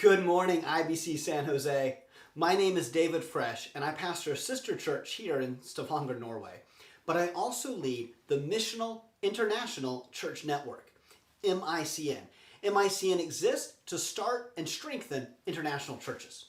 Good morning, IBC San Jose. My name is David Fresh, and I pastor a sister church here in Stavanger, Norway. But I also lead the Missional International Church Network, MICN. MICN exists to start and strengthen international churches.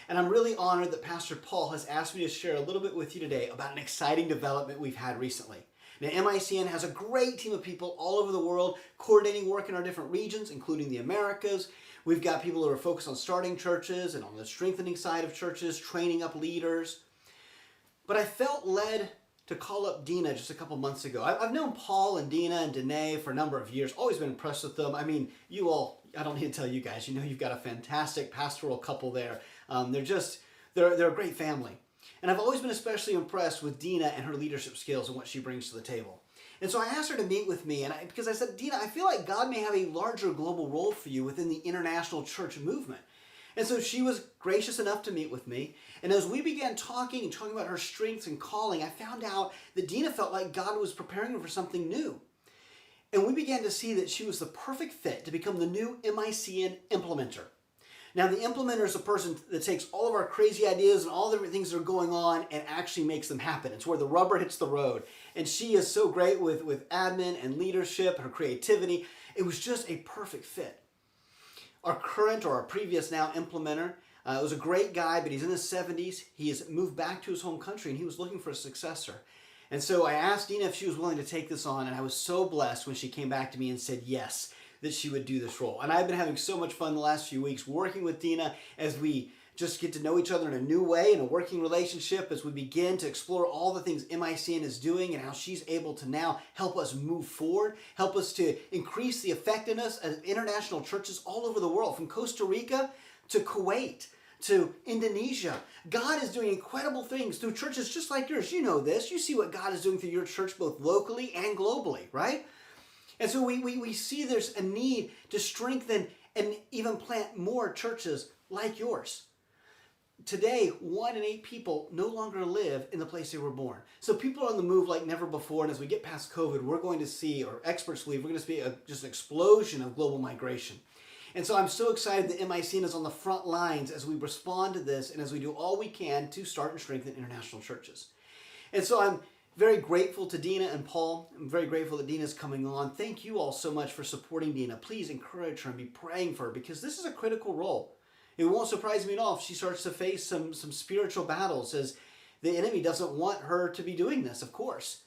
And I'm really honored that Pastor Paul has asked me to share a little bit with you today about an exciting development we've had recently. Now, MICN has a great team of people all over the world coordinating work in our different regions, including the Americas. We've got people who are focused on starting churches and on the strengthening side of churches, training up leaders. But I felt led to call up Dina just a couple months ago. I've known Paul and Dina and Dina for a number of years, always been impressed with them. I mean, you all, I don't need to tell you guys, you know you've got a fantastic pastoral couple there. They're a great family. And I've always been especially impressed with Dina and her leadership skills and what she brings to the table. And so I asked her to meet with me because I said, Dina, I feel like God may have a larger global role for you within the international church movement. And so she was gracious enough to meet with me. And as we began talking about her strengths and calling, I found out that Dina felt like God was preparing her for something new. And we began to see that she was the perfect fit to become the new MICN implementer. Now, the implementer is a person that takes all of our crazy ideas and all the different things that are going on and actually makes them happen. It's where the rubber hits the road. And she is so great with admin and leadership, her creativity. It was just a perfect fit. Our current or our previous now implementer was a great guy, but he's in his 70s. He has moved back to his home country and he was looking for a successor. And so I asked Dina if she was willing to take this on, and I was so blessed when she came back to me and said yes, that she would do this role. And I've been having so much fun the last few weeks working with Dina as we just get to know each other in a new way, in a working relationship, as we begin to explore all the things MICN is doing and how she's able to now help us move forward, help us to increase the effectiveness of international churches all over the world, from Costa Rica to Kuwait to Indonesia. God is doing incredible things through churches just like yours. You know this. You see what God is doing through your church both locally and globally, right? And so we see there's a need to strengthen and even plant more churches like yours. Today, 1 in 8 people no longer live in the place they were born. So people are on the move like never before, and as we get past COVID, we're going to see, or experts believe, we're going to see just an explosion of global migration. And so I'm so excited that MICN is on the front lines as we respond to this and as we do all we can to start and strengthen international churches. And so I'm very grateful to Dina and Paul. I'm very grateful that Dina's coming on. Thank you all so much for supporting Dina. Please encourage her and be praying for her, because this is a critical role. It won't surprise me at all if she starts to face some spiritual battles, as the enemy doesn't want her to be doing this, of course.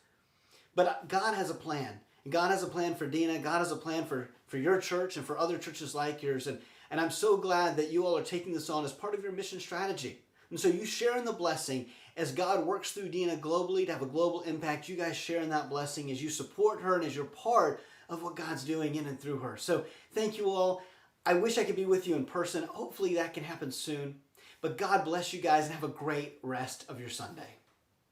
But God has a plan. And God has a plan for Dina. God has a plan for your church and for other churches like yours. And I'm so glad that you all are taking this on as part of your mission strategy. And so you share in the blessing as God works through Dina globally to have a global impact. You guys share in that blessing as you support her and as you're part of what God's doing in and through her. So thank you all. I wish I could be with you in person. Hopefully that can happen soon. But God bless you guys and have a great rest of your Sunday.